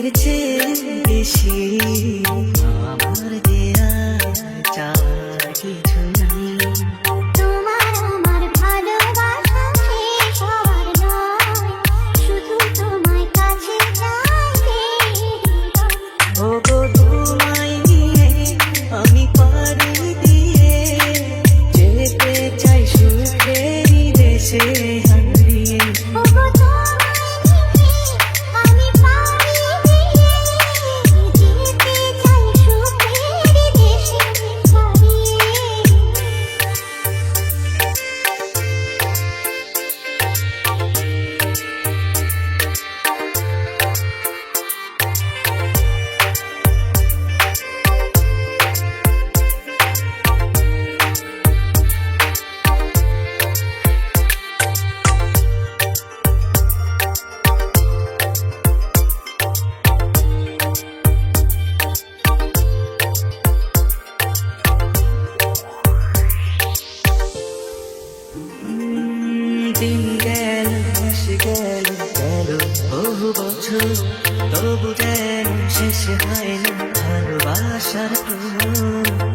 এর চেয়ে বেশি আমার দেয়া চাওয়ার কিছু নাই। তোমার আমার ভালোবাসা শেষ হওয়ার নয়, শুধু তোমায় কাছে চাইতে হৃদয়। ওগো তোমায় নিয়ে আমি পাড়ি দিয়ে যেতে চাই সুখেরই দেশে হারিয়ে। ওগো তোমায় নিয়ে আমি পাড়ি দিয়ে যেতে চাই সুখের দেশে হারিয়ে। দিন গেল মাস গেল গেল বহু বছর, তবু যেন শেষ হয় না ভালোবাসার প্রহর।